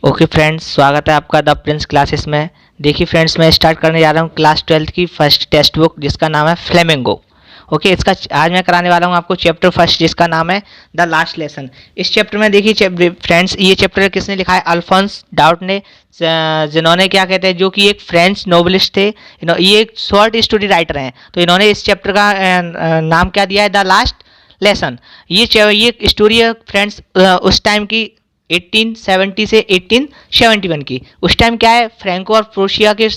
Okay friends, स्वागत है आपका द प्रिंस क्लासेस में। देखिए फ्रेंड्स, मैं स्टार्ट करने जा रहा हूँ क्लास 12 की फर्स्ट टेक्स्ट बुक जिसका नाम है फ्लेमिंगो। ओके, इसका आज मैं कराने वाला हूँ आपको चैप्टर फर्स्ट जिसका नाम है द लास्ट लेसन। इस चैप्टर में देखिए फ्रेंड्स, ये चैप्टर किसने लिखा है? अल्फोंस डाउट ने, जिन्होंने क्या कहते हैं, जो कि एक फ्रेंच नोवेलिस्ट थे। ये एक शॉर्ट स्टोरी राइटर हैं, तो इन्होंने इस चैप्टर का नाम क्या दिया है? The last lesson. ये स्टोरी है फ्रेंड्स उस टाइम की 1870 से 1871 की। उस टाइम क्या है, फ्रेंको और प्रोशिया के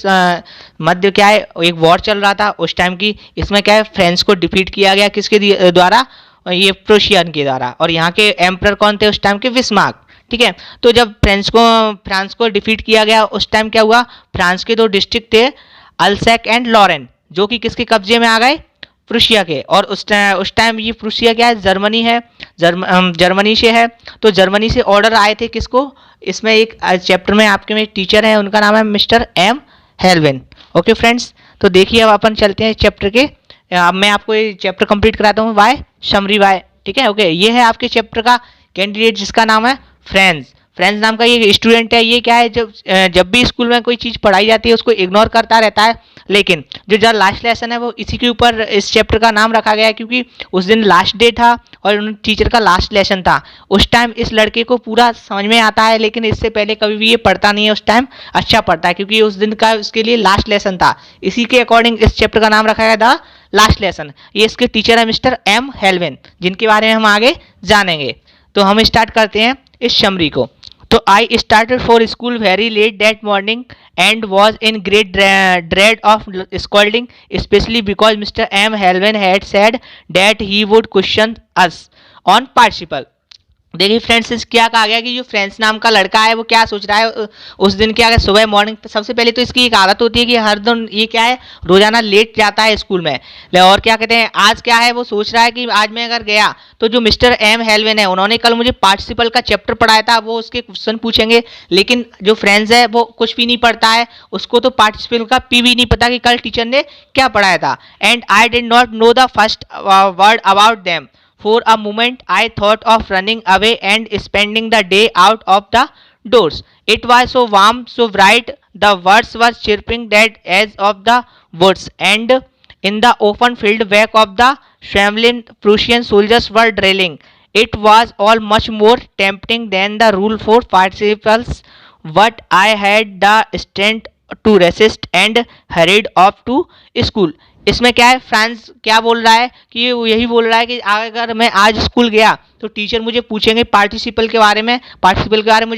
मध्य क्या है, एक वॉर चल रहा था उस टाइम की। इसमें क्या है, फ्रांस को डिफीट किया गया किसके द्वारा? ये प्रोशियन के द्वारा। और यहाँ के एम्परर कौन थे उस टाइम के? बिस्मार्क। ठीक है, तो जब फ्रांस को डिफीट किया गया उस टाइम क्या हुआ, फ्रांस के दो डिस्ट्रिक्ट थे अल्सैक एंड लॉरेन, जो कि किसके कब्जे में आ गए? प्रूशिया के। और उस टाइम ये प्रूशिया क्या है, जर्मनी है, जर्मनी से है। तो जर्मनी से ऑर्डर आए थे किसको? इसमें एक चैप्टर में आपके में एक टीचर है, उनका नाम है मिस्टर एम हेल्विन। ओके फ्रेंड्स, तो देखिए अब अपन चलते हैं चैप्टर के। अब मैं आपको ये चैप्टर कंप्लीट कराता हूँ वाई समरी वाई। ठीक है, ओके, ये है आपके चैप्टर का कैंडिडेट जिसका नाम है फ्रेंड्स। फ्रेंड्स नाम का ये स्टूडेंट है। ये क्या है, जब भी स्कूल में कोई चीज़ पढ़ाई जाती है उसको इग्नोर करता रहता है, लेकिन जो लास्ट लेसन है वो इसी के ऊपर इस चैप्टर का नाम रखा गया है, क्योंकि उस दिन लास्ट डे था और टीचर का लास्ट लेसन था। उस टाइम इस लड़के को पूरा समझ में आता है, लेकिन इससे पहले कभी भी ये पढ़ता नहीं है। उस टाइम अच्छा पढ़ता है क्योंकि उस दिन का उसके लिए लास्ट लेसन था। इसी के अकॉर्डिंग इस चैप्टर का नाम रखा गया द लास्ट लेसन। ये इसके टीचर है मिस्टर एम हेल्विन, जिनके बारे में हम आगे जानेंगे। तो हम स्टार्ट करते हैं इस समरी को। तो I started for school very let that morning and was in great dread of scolding, especially because Mr. M. Helven had said that he would question us on participle। देखिए friends, इस क्या कहा गया कि जो friends नाम का लड़का है वो क्या सोच रहा है उस दिन क्या है, सुबह मॉर्निंग सबसे पहले तो इसकी एक आदत होती है कि हर दिन ये क्या है, रोजाना लेट जाता है स्कूल में। और क्या कहते हैं, आज क्या है, वो सोच रहा है कि आज मैं अगर गया तो जो मिस्टर एम हेल्विन है उन्होंने कल मुझे पार्टिसिपल का चैप्टर पढ़ाया था, वो उसके क्वेश्चन पूछेंगे। लेकिन जो फ्रेंड्स है वो कुछ भी नहीं पढ़ता है, उसको तो पार्टिसिपल का पी भी नहीं पता कि कल टीचर ने क्या पढ़ाया था। And I did not know the first word about them. For a moment I thought of running away and spending the day out of the doors. It was so warm, so bright, the birds were chirping that edge of the woods, and in the open field back of the trembling Prussian soldiers were drilling. It was all much more tempting than the rule for participles, but I had the strength to resist and hurried off to school. इसमें क्या है, France क्या बोल रहा है कि वो यही बोल रहा है कि अगर मैं आज स्कूल गया तो टीचर मुझे पूछेंगे पार्टिसिपल के बारे में। पार्टिसिपल के बारे में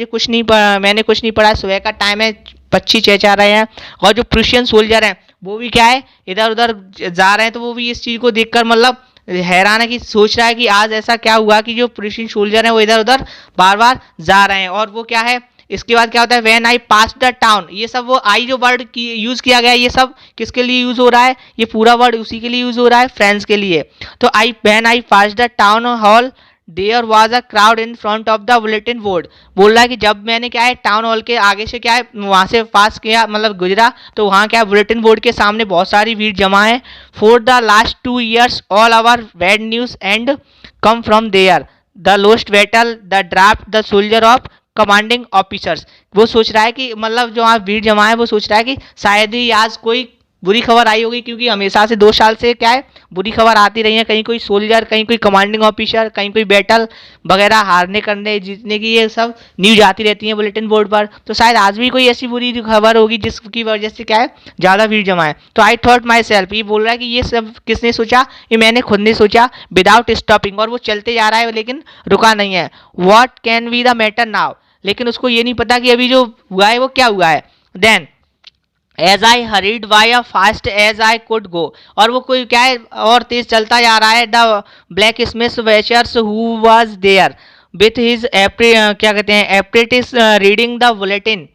मैंने कुछ नहीं पढ़ा। सुबह का टाइम है, पक्षी चहचहा रहे हैं, और जो प्रूशियन सोल्जर हैं वो भी क्या है, इधर उधर जा रहे हैं। तो वो भी इस चीज़ को देखकर मतलब हैरान है कि सोच रहा है कि आज ऐसा क्या हुआ कि जो प्रूशियन सोल्जर हैं वो इधर उधर बार बार जा रहे हैं। और वो क्या है, इसके बाद क्या होता है, when I pass the town. ये सब वो आई जो वर्ड की यूज किया गया है, ये सब किसके लिए यूज हो रहा है? ये पूरा वर्ड उसी के लिए यूज हो रहा है, फ्रेंड्स के लिए। तो when I pass the town hall there was a crowd in front of the bulletin board. बोल रहा है कि जब मैंने क्या है, टाउन हॉल के आगे से क्या है, वहां से पास किया, मतलब गुजरा, तो वहां क्या है, बुलेटिन बोर्ड के सामने बहुत सारी भीड़ जमा है। For the last 2 years all our bad news and come from there, the lost battle, the draft, the soldier of commanding officers. वो सोच रहा है कि मतलब जो आप भीड़ जमा है वो सोच रहा है कि शायद ही आज कोई बुरी खबर आई होगी, क्योंकि हमेशा से 2 साल से क्या है, बुरी खबर आती रही है। कहीं कोई सोल्जर, कहीं कोई कमांडिंग ऑफिसर, कहीं कोई बैटल वगैरह हारने करने जीतने की ये सब न्यूज आती रहती है बुलेटिन बोर्ड पर। तो शायद आज भी कोई ऐसी बुरी खबर होगी जिसकी वजह से क्या है, ज़्यादा भीड़ जमा है। तो आई थॉट माई सेल्फ, ये बोल रहा है कि ये सब किसने सोचा? ये मैंने खुद ने सोचा, विदाउट स्टॉपिंग। और वो चलते जा रहा है लेकिन रुका नहीं है। What can be the matter now. लेकिन उसको ये नहीं पता कि अभी जो हुआ है वो क्या हुआ है। Then as I hurried by a fast as I could go. और वो कोई क्या है, और तेज चलता जा रहा है। द ब्लैक स्मिथ वेचर्स who was there with his क्या कहते हैं, apprentice reading the bulletin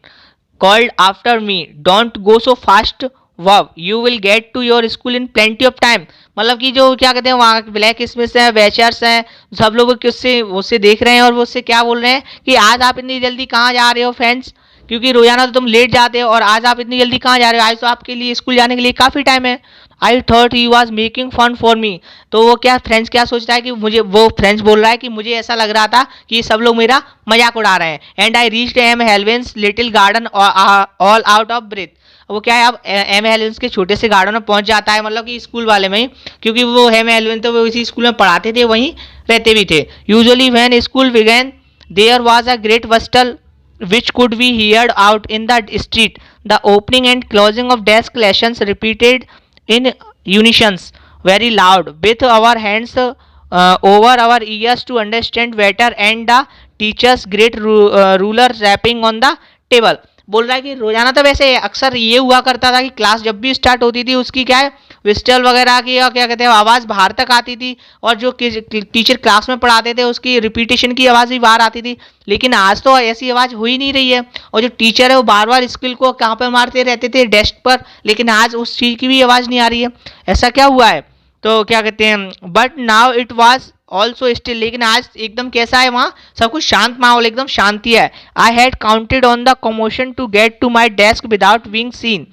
called after me, don't go so fast wow, you will get to your school in plenty of time. मतलब कि जो क्या कहते हैं, वहाँ ब्लैक स्मिथ हैं, वेचर्स हैं, सब लोग उससे देख रहे हैं और वो उससे क्या बोल रहे हैं कि आज आप इतनी जल्दी कहाँ जा रहे हो फ्रेंड्स, क्योंकि रोजाना तो तुम लेट जाते हो और आज आप इतनी जल्दी कहाँ जा रहे हो, आज तो आपके लिए स्कूल जाने के लिए काफ़ी टाइम है। I thought he was making fun for me. तो वो क्या फ्रेंड्स क्या सोच रहा है कि मुझे, वो फ्रेंड्स बोल रहा है कि मुझे ऐसा लग रहा था कि सब लोग मेरा मजाक उड़ा रहे हैं। एंड आई रीच्ड एम हेल्वेंस little garden all out of breath. वो क्या है, अब एम हेल्वेंस के छोटे से गार्डन में पहुंच जाता है, मतलब कि स्कूल वाले में ही, क्योंकि वो एम हेल्वेंस तो वो इसी स्कूल में पढ़ाते थे, वहीं रहते भी थे। Usually when school began there was a great bustle which could be heard out in the street. The opening and closing of desk lessons repeated in unison, very loud, with our hands over our ears to understand better, and the teacher's great ruler rapping on the table. बोल रहा है कि रोजाना तो वैसे अक्सर ये हुआ करता था कि क्लास जब भी स्टार्ट होती थी उसकी क्या है, विस्टल वगैरह की क्या कहते हैं आवाज़ बाहर तक आती थी, और जो टीचर क्लास में पढ़ाते थे उसकी रिपीटेशन की आवाज़ भी बाहर आती थी। लेकिन आज तो ऐसी आवाज़ हो ही नहीं रही है, और जो टीचर है वो बार बार स्किल को कहाँ पर मारते रहते थे, डेस्क पर, लेकिन आज उस चीज़ की भी आवाज़ नहीं आ रही है। ऐसा क्या हुआ है, तो क्या कहते हैं, but now it was also still. लेकिन आज एकदम कैसा है, वहाँ सब कुछ शांत माहौल, एकदम शांति है। I had counted on the commotion to get to my desk without being seen.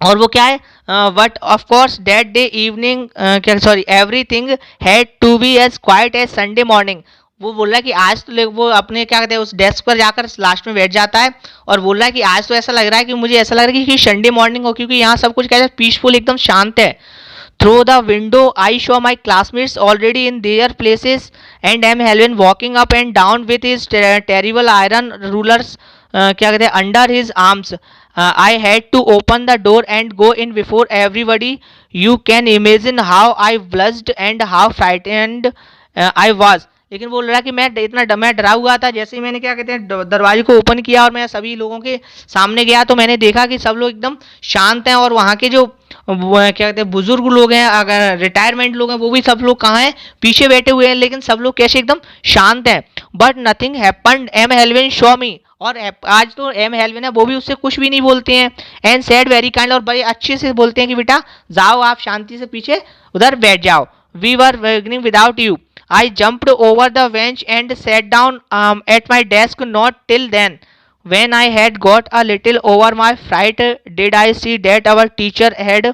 और वो क्या है, but of course that day evening क्या sorry everything had to be as quiet as Sunday morning. वो बोल रहा है कि आज तो वो अपने क्या कहते हैं उस डेस्क पर जाकर लास्ट में बैठ जाता है, और बोल रहा है कि आज तो ऐसा लग रहा है कि मुझे ऐसा लग रहा है कि संडे मॉर्निंग हो, क्योंकि यहाँ सब कुछ क्या है पीसफुल, एकदम शांत है। Through the window, I saw my classmates already in their places, and M. Helven walking up and down with his terrible iron rulers, क्या कहते हैं, under his arms. I had to open the door and go in before everybody. You can imagine how I blushed and how frightened I was. लेकिन बोल रहा है कि मैं इतना मैं डरा हुआ था, जैसे ही मैंने क्या कहते हैं दरवाजे को ओपन किया और मैं सभी लोगों के सामने गया, तो मैंने देखा कि सब लोग एकदम शांत हैं, और वहाँ के जो क्या कहते हैं बुजुर्ग लोग हैं, अगर रिटायरमेंट लोग हैं, वो भी सब लोग कहाँ हैं, पीछे बैठे हुए हैं, लेकिन सब लोग कैसे एकदम शांत हैं। बट नथिंग हैपन्ड, एम हेल्विन शो मी। और आज तो एम हेल्विन है, वो भी उससे कुछ भी नहीं बोलते हैं। एंड सेड वेरी काइंड, और बड़े अच्छे से बोलते हैं कि बेटा जाओ, आप शांति से पीछे उधर बैठ जाओ। We were working without you. I jumped over the bench and sat down at my desk. Not till then, when I had got a little over my fright, did I see that our teacher had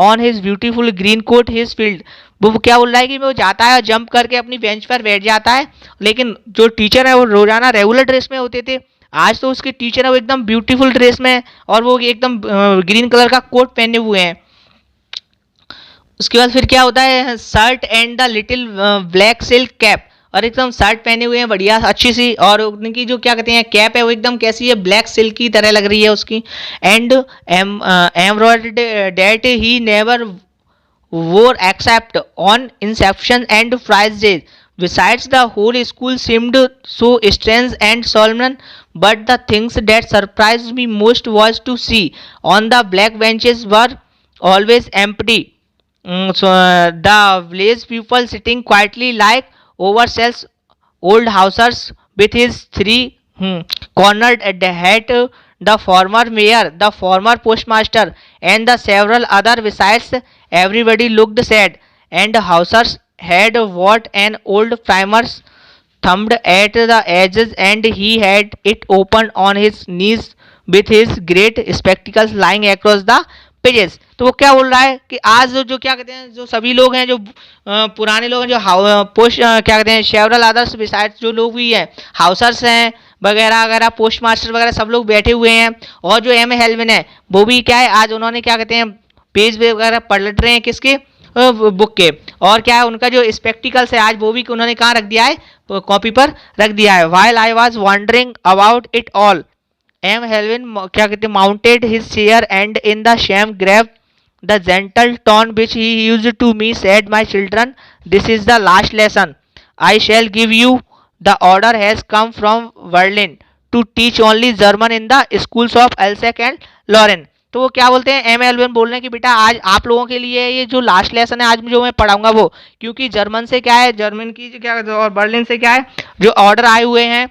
on his beautiful green coat his field. वो क्या बोल रहा है कि वो जाता है, jump करके अपनी बेंच पर बैठ जाता है, लेकिन जो टीचर है वो रोजाना रेगुलर ड्रेस में होते थे, आज तो उसके टीचर है वो एकदम ब्यूटीफुल ड्रेस में है, और वो एकदम ग्रीन कलर का कोट पहने हुए हैं। उसके बाद फिर क्या होता है, shirt and the little black silk cap, और एकदम शर्ट पहने हुए हैं बढ़िया अच्छी सी, और उनकी जो क्या कहते हैं कैप है वो एकदम कैसी है, ब्लैक सिल्क की तरह लग रही है उसकी। And embroidered that he never wore except on inception and Fridays. Besides, the whole school seemed so strange and solemn, but the things that surprised me most was to see on the black benches were always empty. The village people sitting quietly like ourselves, old houses with his three cornered hat, the former mayor, the former postmaster, and the several other besides. Everybody looked sad, and Hausers had what an old primer's thumbed at the edges, and he had it open on his knees with his great spectacles lying across the pages. तो वो क्या बोल रहा है कि आज जो क्या कहते हैं, जो सभी लोग हैं, जो पुराने लोग हैं, जो पोस्ट क्या कहते हैं सेवरल अदर्स बिसाइड्स, जो लोग भी हैं हाउसर्स हैं वगैरह वगैरह, पोस्ट मास्टर वगैरह, सब लोग बैठे हुए हैं, और जो एम हेल्विन है वो भी क्या है, आज उन्होंने क्या कहते हैं पेज वगैरह पलट रहे हैं किसके, बुक के, और क्या है उनका जो स्पेक्टिकल्स है आज वो भी उन्होंने कहाँ रख दिया है, कॉपी पर रख दिया है। While I was wondering about it all, M हेल्विन क्या कहते mounted his chair and in the same grave the gentle tone which he used to me said, my children, this is the last lesson I shall give you, the order has come from Berlin to teach only German in the schools of Alsace and Lorraine. तो वो क्या बोलते हैं, M Alvin बोल रहे हैं कि बेटा आज आप लोगों के लिए ये जो लास्ट लेसन है आज जो मैं पढ़ाऊंगा वो, क्योंकि जर्मन से क्या है, जर्मन की जो क्या और बर्लिन से क्या है जो ऑर्डर आए हुए हैं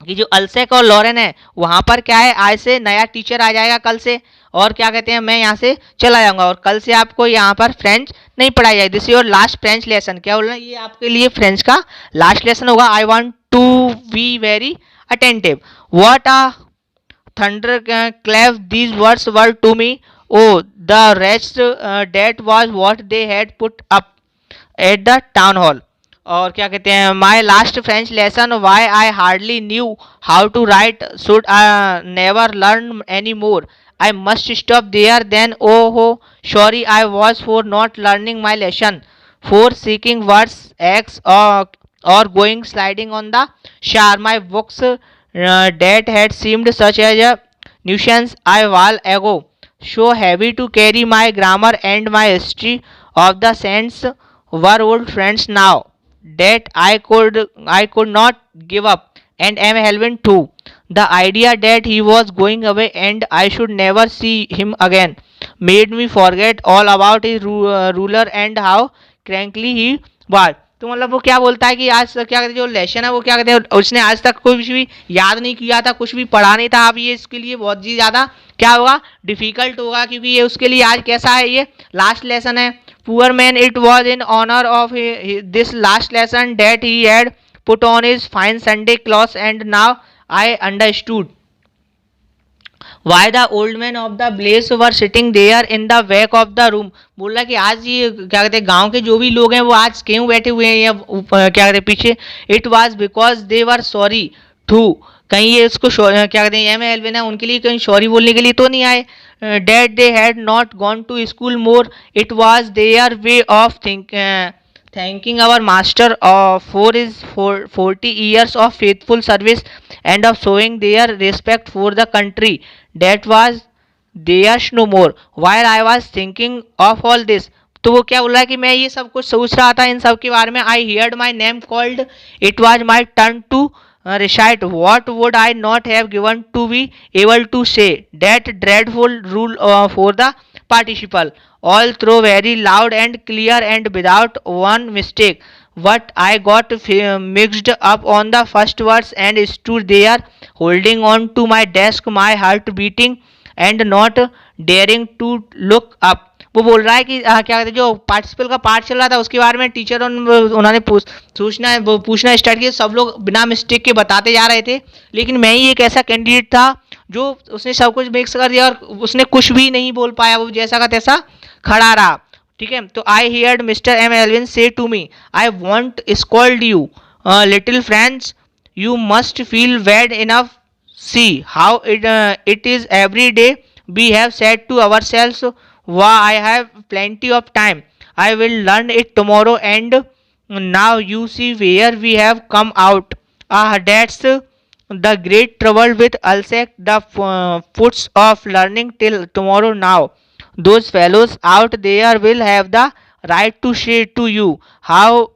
कि जो अल्सेक और लॉरेन है वहाँ पर क्या है आज से नया टीचर आ जाएगा कल से, और क्या कहते हैं मैं यहाँ से चला जाऊँगा, और कल से आपको यहाँ पर फ्रेंच नहीं पढ़ाई जाएगी, this your last French lesson. क्या बोल रहे हैं, ये आपके लिए फ्रेंच का लास्ट लेसन होगा। I want to be very attentive. What a thunder clap, these words were to me. Oh, the rest, that was what they had put up at the town hall. और क्या कहते हैं, my last French lesson, why I hardly knew how to write, should never learn any more, I must stop there then, oh how sorry I was for not learning my lesson, for seeking words eggs or going sliding on the shore. My books that had seemed such as a nuisance a while ago, so heavy to carry, my grammar and my history of the saints were old friends now that I could not give up. And M. Helvin too. The idea that he was going away and I should never see him again made me forget all about his ruler and how crankly he was. तो मतलब वो क्या बोलता है कि आज क्या कहते हैं, जो लेसन है वो क्या कहते हैं, उसने आज तक कुछ भी याद नहीं किया था, कुछ भी पढ़ा नहीं था। अब ये इसके लिए बहुत ही ज़्यादा क्या होगा, डिफ़िकल्ट होगा, क्योंकि ये उसके लिए आज कैसा है, ये लास्ट लेसन है। Poor man, it was in honour of this last lesson that he had put on his fine Sunday cloth and now I understood why the old man of the place were sitting there in the back of the room. बोल रहा कि आज ये क्या कहते हैं, गांव के जो भी लोग हैं वो आज क्यों बैठे हुए हैं या क्या कहते हैं पीछे। It was because they were sorry too, कहीं ये इसको क्या कहते हैं, एम एलविन है, उनके लिए कहीं सॉरी बोलने के लिए तो नहीं आए। That they had not gone to school more, it was their way of thanking our master for his 40 years of faithful service and of showing their respect for the country that was theirs no more. While I was thinking of all this, तो वो क्या बोल रहा है कि मैं ये सब कुछ सोच रहा था इन सब के बारे में, आई heard my name called, it was my turn to recite. What would I not have given to be able to say that dreadful rule for the participle, all through very loud and clear and without one mistake. But I got mixed up on the first words and stood there holding on to my desk, my heart beating and not daring to look up. वो बोल रहा है कि क्या कहते हैं, जो participle का पार्ट चल रहा था उसके बारे में टीचर उन्होंने पूछना स्टार्ट किया। सब लोग बिना मिस्टेक के बताते जा रहे थे, लेकिन मैं ही एक ऐसा कैंडिडेट था जो उसने सब कुछ मिक्स कर दिया और उसने कुछ भी नहीं बोल पाया, वो जैसा का तैसा खड़ा रहा। ठीक है, तो आई हियर्ड मिस्टर एम एल्विन say to me, I won't scold you little friends, you must feel bad enough, see how it is every day we have said to ourselves, why I have plenty of time, I will learn it tomorrow, and now you see where we have come out. That's the great trouble with Alsec, the foots of learning till tomorrow now. Those fellows out there will have the right to say to you, how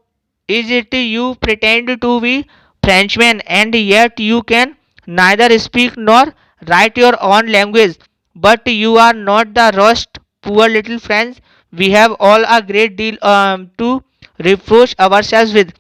is it you pretend to be Frenchmen and yet you can neither speak nor write your own language, but you are not the rust, poor little friends, we have all a great deal to reproach ourselves with.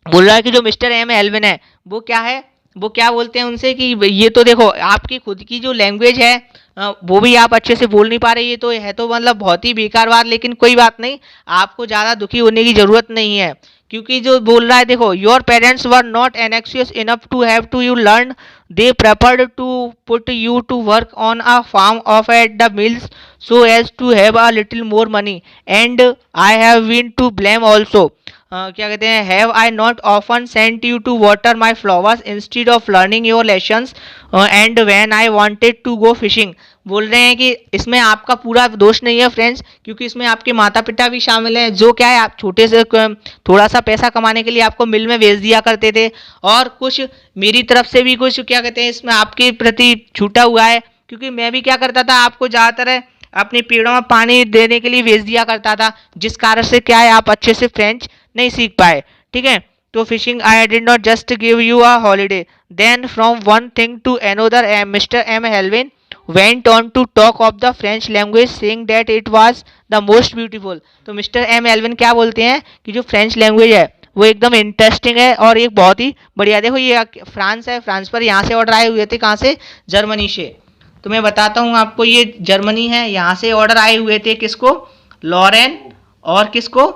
बोल रहा है कि जो mister M Alvin है वो क्या है, वो क्या बोलते हैं उनसे कि ये तो देखो आपकी खुद की जो लैंग्वेज है वो भी आप अच्छे से बोल नहीं पा रहे, ये तो है तो मतलब बहुत ही बेकार बात, लेकिन कोई बात नहीं, आपको ज़्यादा दुखी होने की ज़रूरत नहीं है, क्योंकि जो बोल रहा है देखो, your parents were not anxious enough to have to you learn, they preferred to put you to work on a farm of at the mills so as to have a little more money, and I have been to blame also. क्या कहते हैं, have I not often sent you to water my flowers instead of learning your lessons, and when I wanted to go fishing. बोल रहे हैं कि इसमें आपका पूरा दोष नहीं है फ्रेंड्स, क्योंकि इसमें आपके माता पिता भी शामिल हैं, जो क्या है आप छोटे से थोड़ा सा पैसा कमाने के लिए आपको मिल में भेज दिया करते थे, और कुछ मेरी तरफ से भी कुछ क्या कहते हैं इसमें आपके प्रति छूटा हुआ है, क्योंकि मैं भी क्या करता था आपको ज़्यादातर अपने पेड़ों में पानी देने के लिए भेज दिया करता था, जिस कारण से क्या है आप अच्छे से फ्रेंच नहीं सीख पाए। ठीक है, तो fishing I did not just give you a holiday, then from one thing to another mister M हेल्विन went on to talk of the French language, saying that it was the most beautiful. तो mister M Alvin क्या बोलते हैं कि जो French language है वो एकदम इंटरेस्टिंग है और एक बहुत ही बढ़िया। देखो ये फ्रांस है, फ्रांस पर यहाँ से ऑर्डर आए हुए थे, कहाँ से, जर्मनी से। तो मैं बताता हूँ आपको, ये जर्मनी है, यहाँ से ऑर्डर आए हुए थे किसको, लॉरेन और किसको,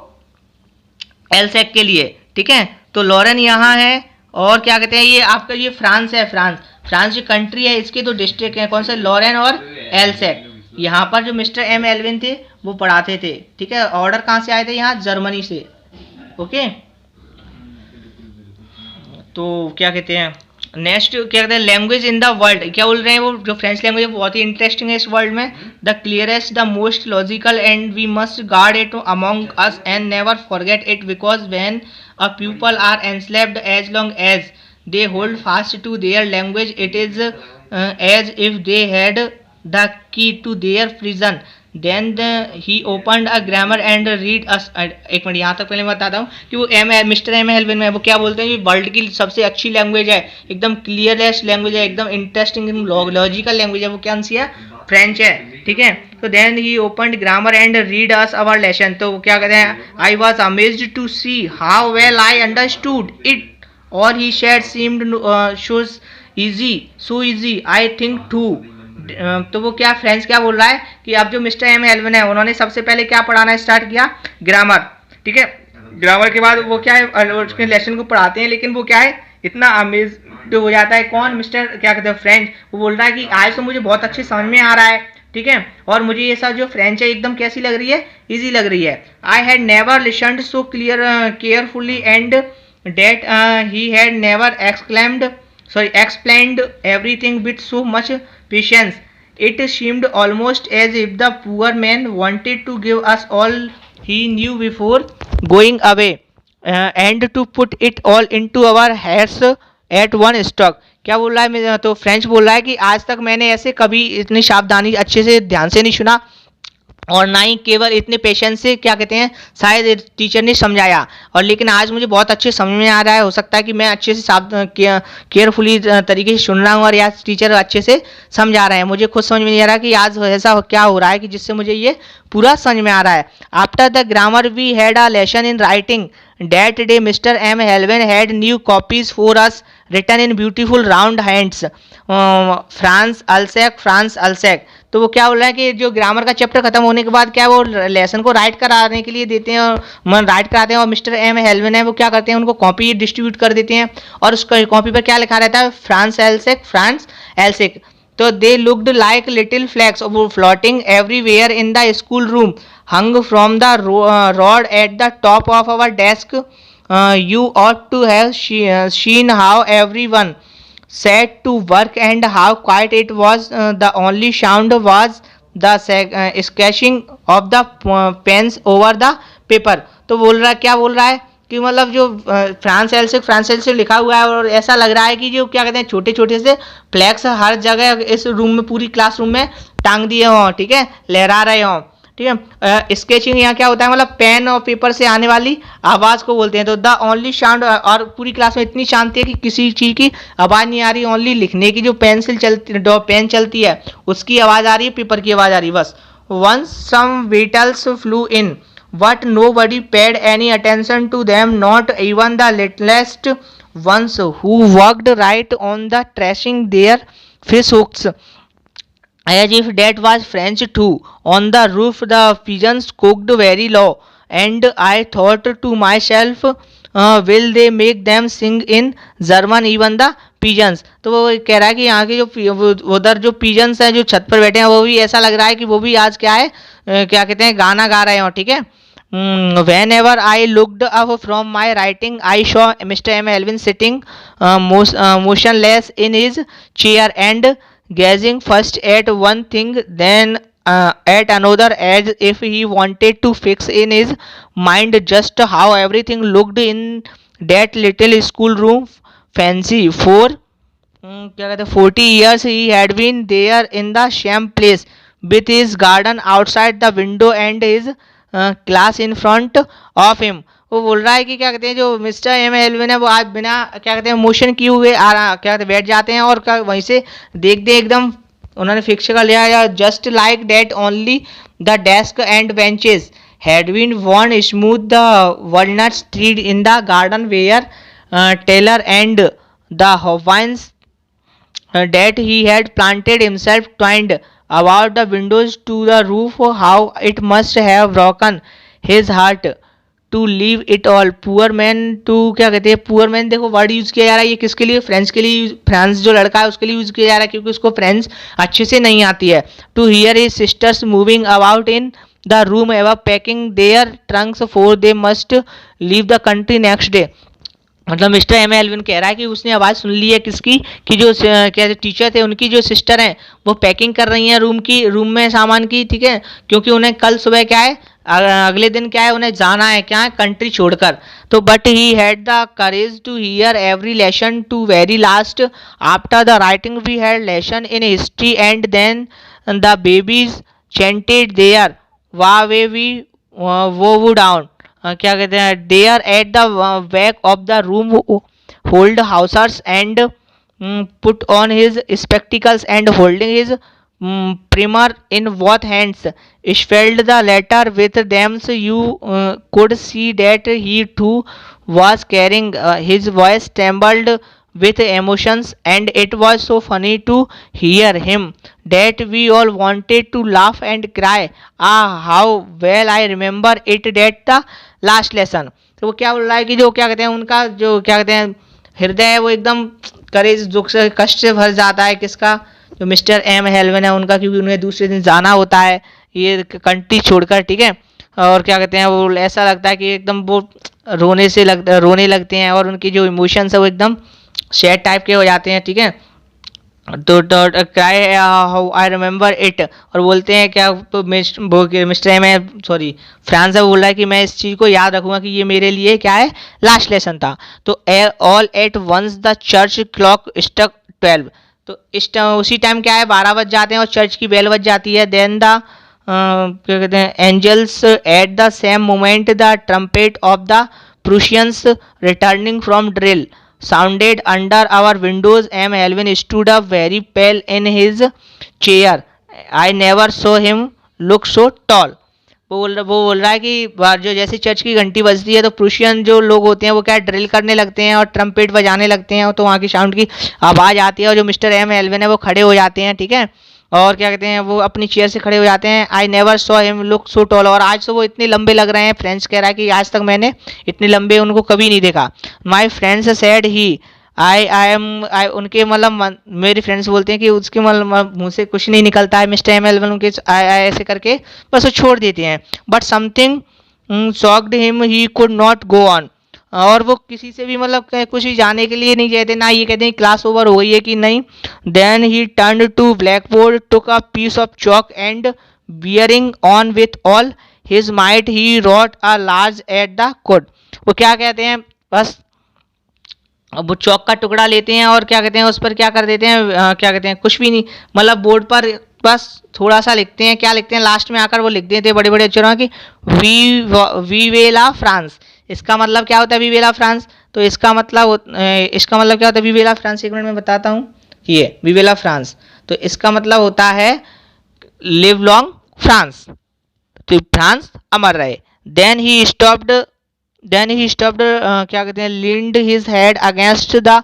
एलसेक के लिए। ठीक है, तो लॉरेन यहाँ है और क्या कहते हैं ये आपका ये फ्रांस है, फ्रांस फ्रांस जो कंट्री है इसके दो डिस्ट्रिक्ट हैं, कौन से, लॉरेन और एल्सेक। यहाँ पर जो मिस्टर एम एल्विन थे वो पढ़ाते थे, ठीक है। ऑर्डर कहाँ से आए थे, यहाँ जर्मनी से, ओके। तो क्या कहते हैं नेक्स्ट, क्या कहते हैं लैंग्वेज इन द वर्ल्ड, क्या बोल रहे हैं वो, जो फ्रेंच लैंग्वेज है बहुत ही इंटरेस्टिंग है इस वर्ल्ड में। The clearest, the most logical and we must guard it among us and never forget it, because when a people are enslaved as long as they hold fast to their language, it is as if they had the key to their prison. Then he opened a grammar and read us, एक minute यहाँ तक पहले मैं बताता हूँ कि वो mister M हेल्विन में वो क्या बोलते हैं, वर्ल्ड की सबसे अच्छी लैंग्वेज है, एकदम क्लियरेस्ट लैंग्वेज है, एकदम इंटरेस्टिंग लॉजिकल लैंग्वेज है, वो क्या सी है, फ्रेंच है, ठीक है। तो then he opened grammar and read us our lesson, तो क्या कहते हैं, I was amazed to see how well I understood it, और he said seemed shows easy, so easy I think too. तो वो क्या फ्रेंच क्या बोल रहा है कि अब जो मिस्टर एम एल्विन है उन्होंने सबसे पहले क्या पढ़ाना स्टार्ट किया, ग्रामर, ठीक है। ग्रामर के बाद वो क्या है उसके लेसन को पढ़ाते हैं, लेकिन वो क्या है इतना अमेज तो हो जाता है, कौन, मिस्टर क्या कहते हैं फ्रेंच, वो बोल रहा है कि आज तो मुझे बहुत अच्छे समझ में आ रहा है, ठीक है, और मुझे ये सब जो फ्रेंच है एकदम कैसी लग रही है, इजी लग रही है। I had never listened so clear carefully and that he had never explained everything with so much patience. It seemed almost as if the poor man wanted to give us all he knew before going away, and to put it all into our heads at one stroke. क्या बोल रहा है, मैं तो French बोल रहा है कि आज तक मैंने ऐसे कभी इतनी सावधानी अच्छे से ध्यान से नहीं सुना, और ना ही केवल इतने पेशेंस से क्या कहते हैं शायद टीचर ने समझाया, और लेकिन आज मुझे बहुत अच्छे समझ में आ रहा है, हो सकता है कि मैं अच्छे से केयरफुली तरीके से सुन रहा हूँ और या टीचर अच्छे से समझा रहे हैं, मुझे खुद समझ में नहीं आ रहा कि आज ऐसा क्या हो रहा है कि जिससे मुझे ये पूरा समझ में आ रहा है। After the grammar we had a lesson in writing that day, mister M हेल्विन had new copies for us written in beautiful round hands, France Alsace. तो वो क्या बोल रहा है कि जो ग्रामर का चैप्टर खत्म होने के बाद क्या वो लेसन को राइट कराने के लिए देते हैं, और राइट कराते हैं, और मिस्टर एम हेल्विन है वो क्या करते हैं उनको कॉपी डिस्ट्रीब्यूट कर देते हैं, और उस कॉपी पर क्या लिखा रहता है, फ्रांस एल्सेक। तो they looked like little flags floating everywhere in the school room, hung from the rod at the top of our desk. You ought to have seen how everyone set to work and how quiet it was. The only sound was the scratching of the pens over the paper. तो बोल रहा है, क्या बोल रहा है कि मतलब जो फ्रांस एल से लिखा हुआ है, और ऐसा लग रहा है कि जो क्या कहते हैं छोटे छोटे से फ्लैग्स हर जगह इस रूम में, पूरी क्लासरूम में टांग दिए हों, ठीक है, लहरा रहे हों, ठीक है। स्केचिंग यहाँ क्या होता है, मतलब पेन और पेपर से आने वाली आवाज़ को बोलते हैं। तो द ओनली साउंड, और पूरी क्लास में इतनी शांति है कि किसी चीज़ की आवाज़ नहीं आ रही, ओनली लिखने की जो पेन चलती है उसकी आवाज़ आ रही है, पेपर की आवाज़ आ रही है बस। Once some beetles flew in but nobody paid any attention to them, not even the littlest ones who worked right on the trashing their fish hooks, as if that was French too. On the roof the pigeons cooked very low, and I thought to myself, will they make them sing in German, even the pigeons. तो वो कह रहा है कि यहाँ के जो उधर जो pigeons हैं जो छत पर बैठे हैं वो भी ऐसा लग रहा है कि वो भी आज क्या है क्या कहते हैं गाना गा रहे हो, ठीक है। Whenever I looked up from my writing, I saw Mr. M. Elvin sitting motionless in his chair and gazing first at one thing, then at another, as if he wanted to fix in his mind just how everything looked in that little schoolroom. Fancy for क्या कहते हैं 40 years he had been there in the same place, with his garden outside the window and his class in front of him. वो बोल रहा है कि क्या कहते हैं जो मिस्टर एम एल्विन है वो आज बिना क्या कहते हैं मोशन किए हुए क्या कहते हैं बैठ जाते हैं, और वहीं से देखते एकदम उन्होंने फिक्स कर लिया, just like that only the desk and benches had been worn smooth, the walnuts trees in the garden were taller and the hop vines that he had planted himself twined about the windows to the roof. How it must have broken his heart to leave it all, poor man to क्या कहते हैं, poor man देखो word use किया जा रहा है, ये किसके लिए, फ्रेंच के लिए, फ्रांस जो लड़का है उसके लिए यूज किया जा रहा है क्योंकि उसको फ्रेंच अच्छे से नहीं आती है। To hear his sisters moving about in the room ever packing their trunks for they must leave the country next day. मतलब मिस्टर एम एल्विन कह रहा है कि उसने आवाज़ सुन ली है किसकी, कि जो क्या टीचर थे उनकी जो सिस्टर हैं वो पैकिंग कर रही हैं रूम में सामान की, ठीक है, क्योंकि उन्हें कल सुबह क्या है, अगले दिन क्या है, उन्हें जाना है क्या है, कंट्री छोड़कर। तो but he had the courage to hear every lesson to very last, after the writing we had lesson in history and then the babies chanted their ba be bi bo down, क्या कहते हैं, there at the back of the room hold Hauser's and put on his spectacles and holding his primer in both hands spelled the letter with them, so you could see that he too was carrying, his voice trembled with emotions and it was so funny to hear him that we all wanted to laugh and cry. Ah, how well I remember it, that the last lesson. तो वो क्या बोल रहा है कि जो क्या कहते हैं उनका जो क्या कहते हैं हृदय है वो एकदम करेज दुख से कष्ट से भर जाता है, किसका, जो मिस्टर एम हेल्विन है उनका, क्योंकि उन्हें दूसरे दिन जाना होता है ये कंट्री छोड़कर, ठीक है। और क्या कहते हैं वो ऐसा लगता है कि एकदम वो रोने लगते हैं और उनकी जो इमोशंस है वो एकदम सैड टाइप के हो जाते हैं, ठीक है। तो cry how I remember it, और बोलते हैं क्या, तो मिस्टर एम है, सॉरी फ्रांस है, बोल रहा है कि मैं इस चीज़ को याद रखूंगा कि ये मेरे लिए क्या है, लास्ट लेसन था। तो all at once the church clock struck 12, तो उसी टाइम क्या है 12 बज जाते हैं और चर्च की बेल बज जाती है। देन द क्या कहते हैं angels at the same moment the trumpet of the Prussians returning from drill sounded under our windows. M. Alvin stood up very pale in his chair. I never saw him look so tall. वो बोल रहा है कि जो जैसे church की घंटी बजती है तो प्रूशियन जो लोग होते हैं वो क्या ड्रिल करने लगते हैं और ट्रम्पेट बजाने लगते हैं, तो वहाँ की साउंड की आवाज़ आती है और जो मिस्टर एम एल्विन है वो खड़े हो जाते हैं, ठीक है, और क्या कहते हैं वो अपनी चेयर से खड़े हो जाते हैं। I never saw him look so tall, और आज तो वो इतने लंबे लग रहे हैं, फ्रेंड्स कह रहा है कि आज तक मैंने इतने लंबे उनको कभी नहीं देखा। माई फ्रेंड्स सेड ही आई उनके मतलब मेरे फ्रेंड्स बोलते हैं कि उसके मतलब मुँह से कुछ नहीं निकलता है, मिस्टर एम एल्विन उनके ऐसे करके बस वो छोड़ देते हैं। But something shocked him, he could not go on, और वो किसी से भी मतलब कुछ भी जाने के लिए नहीं कहते, ना ये कहते हैं क्लास ओवर हो गई है कि नहीं। Then he turn to blackboard, took a piece of chalk and bearing on with all his might he wrote a large at the code. वो क्या कहते हैं बस वो चौक का टुकड़ा लेते हैं और क्या कहते हैं उस पर क्या कर देते हैं, क्या कहते हैं कुछ भी नहीं, मतलब बोर्ड पर बस थोड़ा सा लिखते हैं, क्या लिखते हैं लास्ट में आकर वो लिख देते हैं बड़े बड़े अक्षरों की वीवेला फ्रांस। इसका मतलब क्या होता है वीवेला फ्रांस, तो इसका मतलब क्या होता है वीवेला फ्रांस, एक मिनट में बताता हूँ। ये वीवेला फ्रांस, तो इसका मतलब होता है लिव लॉन्ग फ्रांस, तो फ्रांस अमर रहे। देन ही स्टॉप्ड क्या कहते हैं leaned his head against the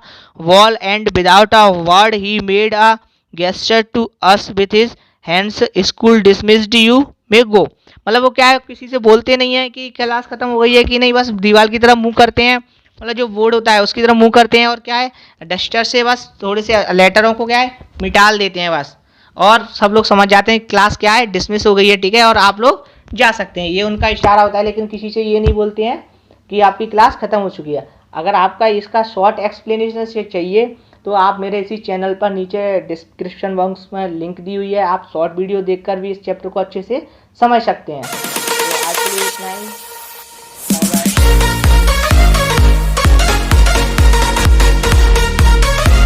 wall and without a word he made a gesture to us with his hands. School dismissed, you may go। मतलब वो क्या है किसी से बोलते नहीं है कि क्लास खत्म हो गई है कि नहीं, बस दीवार की तरफ मुंह करते हैं, मतलब जो बोर्ड होता है उसकी तरफ मुंह करते हैं और क्या है डस्टर से बस थोड़े से लेटरों को क्या है मिटाल देते हैं बस, और सब लोग समझ जाते हैं क्लास क्या है डिसमिस हो गई है, ठीक है, और आप लोग जा सकते हैं। ये उनका इशारा होता है, लेकिन किसी से ये नहीं बोलते हैं कि आपकी क्लास ख़त्म हो चुकी है। अगर आपका इसका शॉर्ट एक्सप्लेनेशन से चाहिए तो आप मेरे इसी चैनल पर नीचे डिस्क्रिप्शन बॉक्स में लिंक दी हुई है, आप शॉर्ट वीडियो देखकर भी इस चैप्टर को अच्छे से समझ सकते हैं। तो आज के लिए इतना ही।